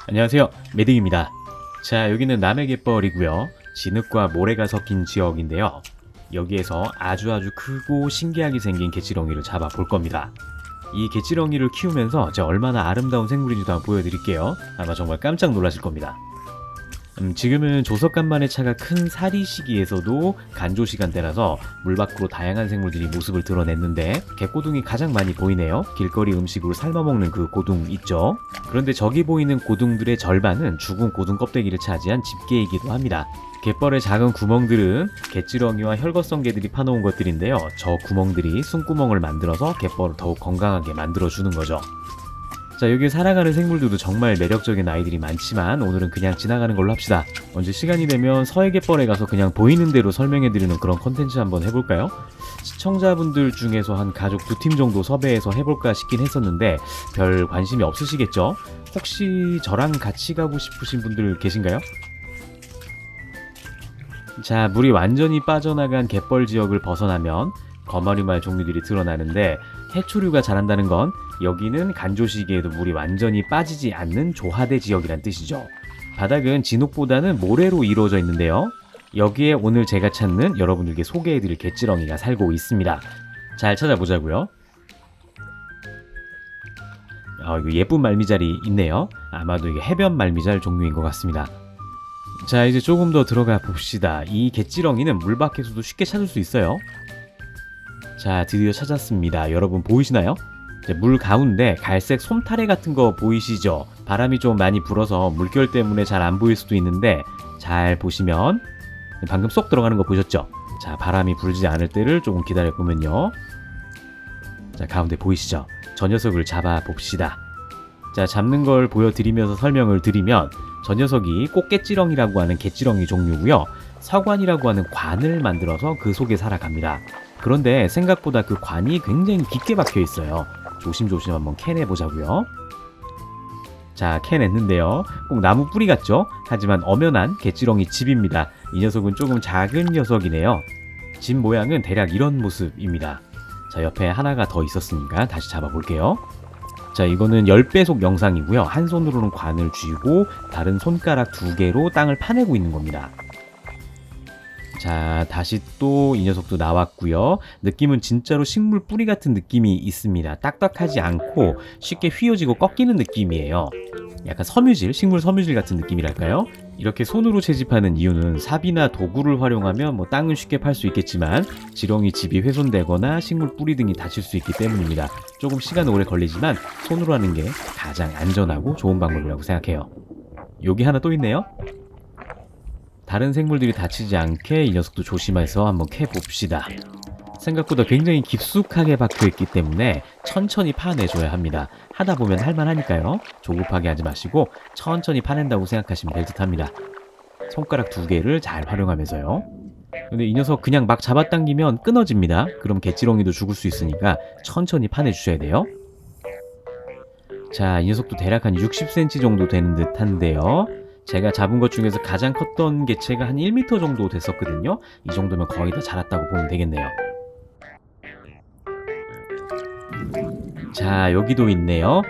안녕하세요, 매딩입니다. 자, 여기는 남해갯벌이고요. 진흙과 모래가 섞인 지역인데요. 여기에서 아주 크고 신기하게 생긴 개치렁이를 잡아 볼 겁니다. 이 개치렁이를 키우면서 제가 얼마나 아름다운 생물인지도 한번 보여드릴게요. 아마 정말 깜짝 놀라실 겁니다. 지금은 조석간만의 차가 큰 사리 시기에서도 간조 시간대라서 물 밖으로 다양한 생물들이 모습을 드러냈는데 갯고둥이 가장 많이 보이네요. 길거리 음식으로 삶아먹는 그 고둥 있죠. 그런데 저기 보이는 고둥들의 절반은 죽은 고둥 껍데기를 차지한 집게이기도 합니다. 갯벌의 작은 구멍들은 개찌렁이와 혈거성 개들이 파놓은 것들인데요. 저 구멍들이 숨구멍을 만들어서 갯벌을 더욱 건강하게 만들어주는 거죠. 자, 여기 살아가는 생물들도 정말 매력적인 아이들이 많지만 오늘은 그냥 지나가는 걸로 합시다. 언제 시간이 되면 서해갯벌에 가서 그냥 보이는 대로 설명해드리는 그런 컨텐츠 한번 해볼까요? 시청자분들 중에서 한 가족 2팀 정도 섭외해서 해볼까 싶긴 했었는데 별 관심이 없으시겠죠? 혹시 저랑 같이 가고 싶으신 분들 계신가요? 자, 물이 완전히 빠져나간 갯벌 지역을 벗어나면 거마리말 종류들이 드러나는데 해초류가 자란다는 건 여기는 간조 시기에도 물이 완전히 빠지지 않는 조하대 지역이란 뜻이죠. 바닥은 진흙보다는 모래로 이루어져 있는데요. 여기에 오늘 제가 찾는 여러분들께 소개해드릴 개찌렁이가 살고 있습니다. 잘 찾아보자고요. 이거 예쁜 말미잘이 있네요. 아마도 이게 해변 말미잘 종류인 것 같습니다. 자, 이제 조금 더 들어가 봅시다. 이 개찌렁이는 물 밖에서도 쉽게 찾을 수 있어요. 자, 드디어 찾았습니다. 여러분 보이시나요? 물 가운데 갈색 솜타래 같은 거 보이시죠? 바람이 좀 많이 불어서 물결 때문에 잘 안 보일 수도 있는데 잘 보시면 방금 쏙 들어가는 거 보셨죠? 자, 바람이 불지 않을 때를 조금 기다려 보면요. 자, 가운데 보이시죠? 저 녀석을 잡아 봅시다. 자, 잡는 걸 보여드리면서 설명을 드리면 저 녀석이 꽃개찌렁이라고 하는 개찌렁이 종류고요. 서관이라고 하는 관을 만들어서 그 속에 살아갑니다. 그런데 생각보다 그 관이 굉장히 깊게 박혀 있어요. 조심조심 한번 캐내보자고요. 자, 캐냈는데요. 꼭 나무 뿌리 같죠? 하지만 엄연한 개찌렁이 집입니다. 이 녀석은 조금 작은 녀석이네요. 집 모양은 대략 이런 모습입니다. 자, 옆에 하나가 더 있었으니까 다시 잡아볼게요. 자, 이거는 10배속 영상이고요. 한 손으로는 관을 쥐고 다른 손가락 2개로 땅을 파내고 있는 겁니다. 자, 다시 또 이 녀석도 나왔고요. 느낌은 진짜로 식물 뿌리 같은 느낌이 있습니다. 딱딱하지 않고 쉽게 휘어지고 꺾이는 느낌이에요. 약간 섬유질, 식물 섬유질 같은 느낌이랄까요? 이렇게 손으로 채집하는 이유는 삽이나 도구를 활용하면 땅은 쉽게 팔 수 있겠지만 지렁이 집이 훼손되거나 식물 뿌리 등이 다칠 수 있기 때문입니다. 조금 시간은 오래 걸리지만 손으로 하는 게 가장 안전하고 좋은 방법이라고 생각해요. 여기 하나 또 있네요. 다른 생물들이 다치지 않게 이 녀석도 조심해서 한번 캐봅시다. 생각보다 굉장히 깊숙하게 박혀있기 때문에 천천히 파내줘야 합니다. 하다 보면 할만하니까요. 조급하게 하지 마시고 천천히 파낸다고 생각하시면 될 듯 합니다. 손가락 2개를 잘 활용하면서요. 근데 이 녀석 그냥 막 잡아당기면 끊어집니다. 그럼 개찌렁이도 죽을 수 있으니까 천천히 파내주셔야 돼요. 자, 이 녀석도 대략 한 60cm 정도 되는 듯 한데요. 제가 잡은 것 중에서 가장 컸던 개체가 한 1m 정도 됐었거든요. 이 정도면 거의 다 자랐다고 보면 되겠네요. 자, 여기도 있네요.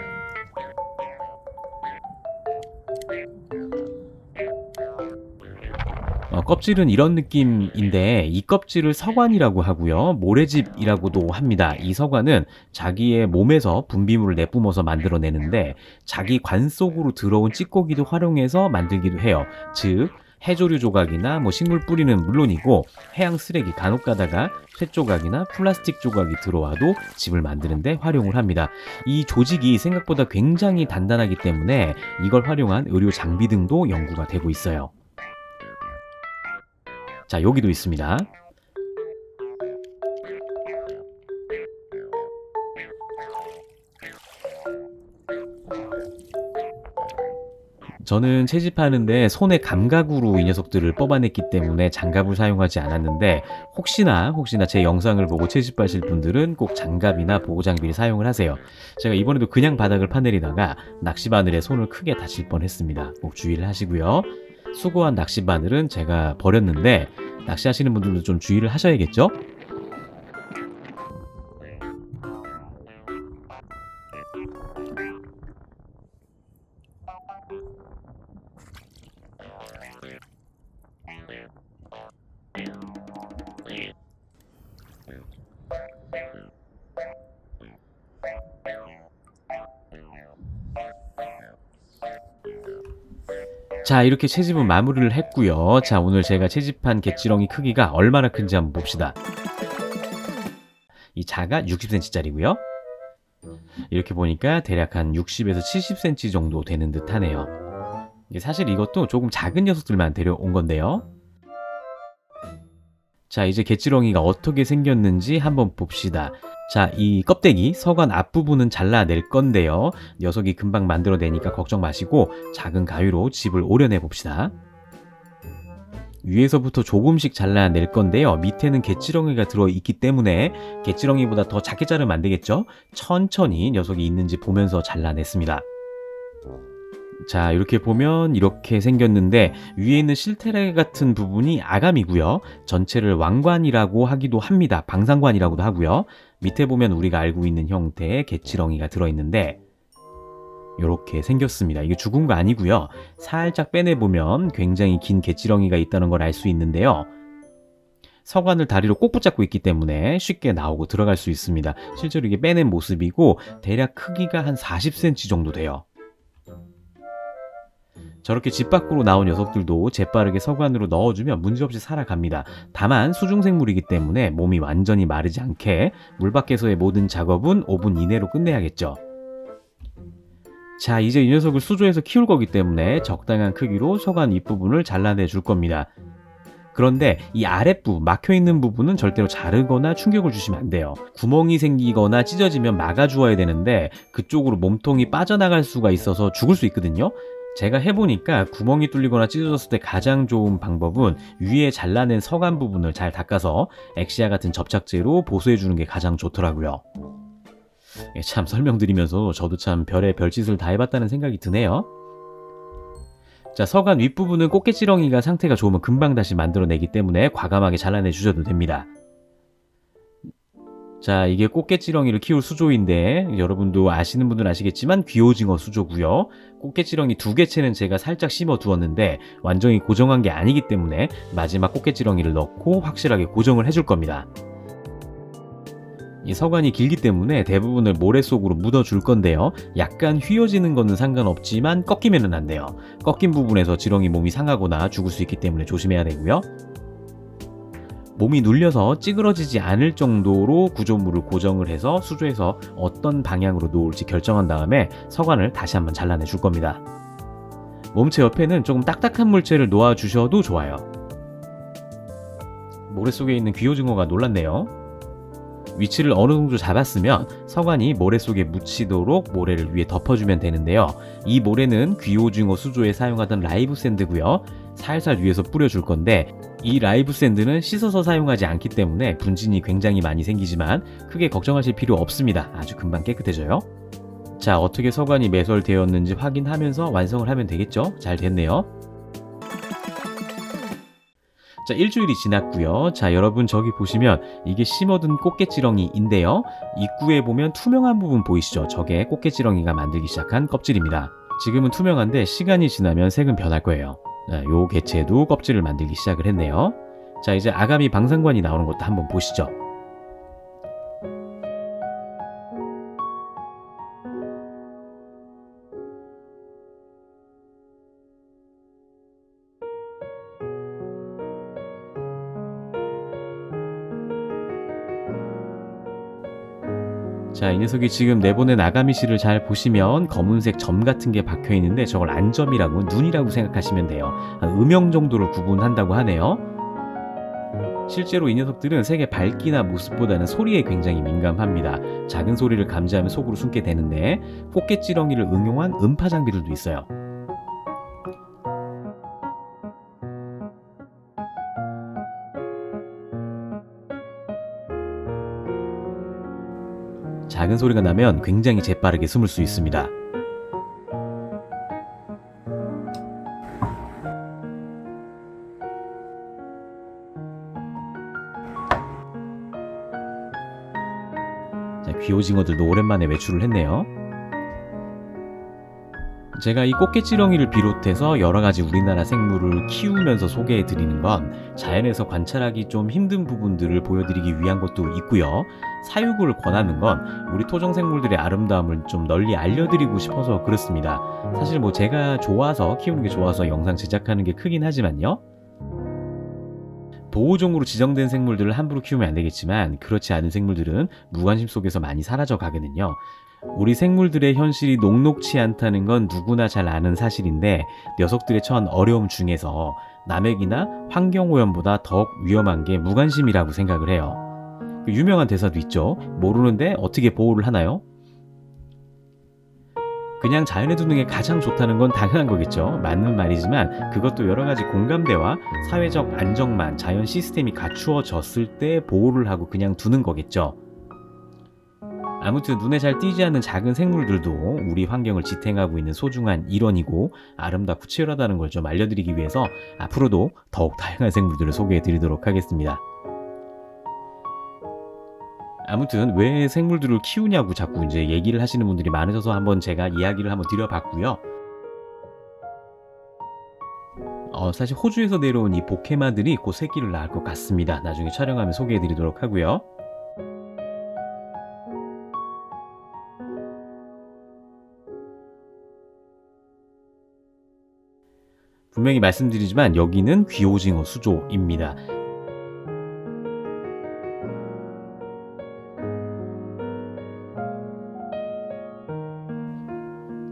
껍질은 이런 느낌인데 이 껍질을 서관이라고 하고요. 모래집이라고도 합니다. 이 서관은 자기의 몸에서 분비물을 내뿜어서 만들어내는데 자기 관 속으로 들어온 찌꺼기도 활용해서 만들기도 해요. 즉 해조류 조각이나 식물 뿌리는 물론이고 해양 쓰레기 간혹 가다가 쇠 조각이나 플라스틱 조각이 들어와도 집을 만드는데 활용을 합니다. 이 조직이 생각보다 굉장히 단단하기 때문에 이걸 활용한 의료 장비 등도 연구가 되고 있어요. 자, 여기도 있습니다. 저는 채집하는데 손의 감각으로 이 녀석들을 뽑아냈기 때문에 장갑을 사용하지 않았는데 혹시나 제 영상을 보고 채집하실 분들은 꼭 장갑이나 보호장비를 사용을 하세요. 제가 이번에도 그냥 바닥을 파내리다가 낚시바늘에 손을 크게 다칠 뻔했습니다. 꼭 주의를 하시고요. 수거한 낚시바늘은 제가 버렸는데 낚시하시는 분들도 좀 주의를 하셔야겠죠? 자, 이렇게 채집은 마무리를 했고요. 자, 오늘 제가 채집한 갯지렁이 크기가 얼마나 큰지 한번 봅시다. 이 자가 60cm짜리고요. 이렇게 보니까 대략 한 60에서 70cm 정도 되는 듯 하네요. 사실 이것도 조금 작은 녀석들만 데려온 건데요. 자, 이제 갯지렁이가 어떻게 생겼는지 한번 봅시다. 자, 이 껍데기, 서관 앞부분은 잘라낼 건데요. 녀석이 금방 만들어내니까 걱정 마시고 작은 가위로 집을 오려내 봅시다. 위에서부터 조금씩 잘라낼 건데요. 밑에는 갯지렁이가 들어있기 때문에 갯지렁이보다 더 작게 자르면 안 되겠죠? 천천히 녀석이 있는지 보면서 잘라냈습니다. 자, 이렇게 보면 이렇게 생겼는데 위에 있는 실타래 같은 부분이 아감이고요. 전체를 왕관이라고 하기도 합니다. 방상관이라고도 하고요. 밑에 보면 우리가 알고 있는 형태의 갯지렁이가 들어있는데 이렇게 생겼습니다. 이게 죽은 거 아니고요. 살짝 빼내보면 굉장히 긴 갯지렁이가 있다는 걸 알 수 있는데요. 서관을 다리로 꼭 붙잡고 있기 때문에 쉽게 나오고 들어갈 수 있습니다. 실제로 이게 빼낸 모습이고 대략 크기가 한 40cm 정도 돼요. 저렇게 집 밖으로 나온 녀석들도 재빠르게 서관으로 넣어주면 문제없이 살아갑니다. 다만 수중생물이기 때문에 몸이 완전히 마르지 않게 물 밖에서의 모든 작업은 5분 이내로 끝내야겠죠. 자, 이제 이 녀석을 수조에서 키울 거기 때문에 적당한 크기로 서관 윗부분을 잘라내 줄 겁니다. 그런데 이 아랫부분, 막혀있는 부분은 절대로 자르거나 충격을 주시면 안 돼요. 구멍이 생기거나 찢어지면 막아주어야 되는데 그쪽으로 몸통이 빠져나갈 수가 있어서 죽을 수 있거든요. 제가 해보니까 구멍이 뚫리거나 찢어졌을 때 가장 좋은 방법은 위에 잘라낸 서관 부분을 잘 닦아서 엑시아 같은 접착제로 보수해주는 게 가장 좋더라고요. 참 설명드리면서 저도 참 별의 별짓을 다 해봤다는 생각이 드네요. 자, 서관 윗부분은 꽃게지렁이가 상태가 좋으면 금방 다시 만들어내기 때문에 과감하게 잘라내 주셔도 됩니다. 자, 이게 꽃게지렁이를 키울 수조인데 여러분도 아시는 분들은 아시겠지만 귀오징어 수조고요. 꽃게지렁이 2개체는 제가 살짝 심어 두었는데 완전히 고정한 게 아니기 때문에 마지막 꽃게지렁이를 넣고 확실하게 고정을 해줄 겁니다. 이 서관이 길기 때문에 대부분을 모래 속으로 묻어 줄 건데요. 약간 휘어지는 거는 상관없지만 꺾이면은 안 돼요. 꺾인 부분에서 지렁이 몸이 상하거나 죽을 수 있기 때문에 조심해야 되고요. 몸이 눌려서 찌그러지지 않을 정도로 구조물을 고정을 해서 수조에서 어떤 방향으로 놓을지 결정한 다음에 서관을 다시 한번 잘라내 줄 겁니다. 몸체 옆에는 조금 딱딱한 물체를 놓아 주셔도 좋아요. 모래 속에 있는 귀오징어가 놀랐네요. 위치를 어느 정도 잡았으면 서관이 모래 속에 묻히도록 모래를 위에 덮어주면 되는데요. 이 모래는 귀오징어 수조에 사용하던 라이브 샌드고요. 살살 위에서 뿌려줄 건데 이 라이브 샌드는 씻어서 사용하지 않기 때문에 분진이 굉장히 많이 생기지만 크게 걱정하실 필요 없습니다. 아주 금방 깨끗해져요. 자, 어떻게 서관이 매설되었는지 확인하면서 완성을 하면 되겠죠? 잘 됐네요. 자, 일주일이 지났고요. 자, 여러분 저기 보시면 이게 심어둔 꽃게지렁이인데요. 입구에 보면 투명한 부분 보이시죠? 저게 꽃게지렁이가 만들기 시작한 껍질입니다. 지금은 투명한데 시간이 지나면 색은 변할 거예요. 요 개체도 껍질을 만들기 시작을 했네요. 자, 이제 아가미 방상관이 나오는 것도 한번 보시죠. 자, 이 녀석이 지금 내보낸 아가미실을 잘 보시면 검은색 점 같은 게 박혀 있는데 저걸 안점이라고, 눈이라고 생각하시면 돼요. 한 음영 정도를 구분한다고 하네요. 실제로 이 녀석들은 색의 밝기나 모습보다는 소리에 굉장히 민감합니다. 작은 소리를 감지하면 속으로 숨게 되는데 꽃게지렁이를 응용한 음파 장비들도 있어요. 작은 소리가 나면 굉장히 재빠르게 숨을 수 있습니다. 자, 귀오징어들도 오랜만에 외출을 했네요. 제가 이 꽃게지렁이를 비롯해서 여러가지 우리나라 생물을 키우면서 소개해 드리는 건 자연에서 관찰하기 좀 힘든 부분들을 보여드리기 위한 것도 있고요. 사육을 권하는 건 우리 토종생물들의 아름다움을 좀 널리 알려드리고 싶어서 그렇습니다. 사실 뭐 제가 좋아서 키우는 게 좋아서 영상 제작하는 게 크긴 하지만요. 보호종으로 지정된 생물들을 함부로 키우면 안 되겠지만 그렇지 않은 생물들은 무관심 속에서 많이 사라져 가거든요. 우리 생물들의 현실이 녹록치 않다는 건 누구나 잘 아는 사실인데 녀석들의 처한 어려움 중에서 남획이나 환경오염보다 더욱 위험한 게 무관심이라고 생각을 해요. 유명한 대사도 있죠. 모르는데 어떻게 보호를 하나요? 그냥 자연에 두는 게 가장 좋다는 건 당연한 거겠죠. 맞는 말이지만 그것도 여러 가지 공감대와 사회적 안정만, 자연 시스템이 갖추어졌을 때 보호를 하고 그냥 두는 거겠죠. 아무튼 눈에 잘 띄지 않는 작은 생물들도 우리 환경을 지탱하고 있는 소중한 일원이고 아름답고 치열하다는 걸 좀 알려드리기 위해서 앞으로도 더욱 다양한 생물들을 소개해 드리도록 하겠습니다. 아무튼 왜 생물들을 키우냐고 자꾸 이제 얘기를 하시는 분들이 많으셔서 한번 제가 이야기를 한번 드려봤고요. 사실 호주에서 내려온 이 보케마들이 곧 새끼를 낳을 것 같습니다. 나중에 촬영하면 소개해 드리도록 하고요. 분명히 말씀드리지만 여기는 귀오징어 수조입니다.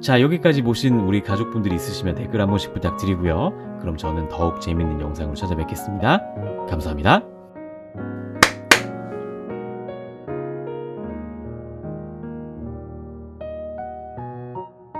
자, 여기까지 보신 우리 가족분들이 있으시면 댓글 한 번씩 부탁드리고요. 그럼 저는 더욱 재밌는 영상으로 찾아뵙겠습니다. 감사합니다.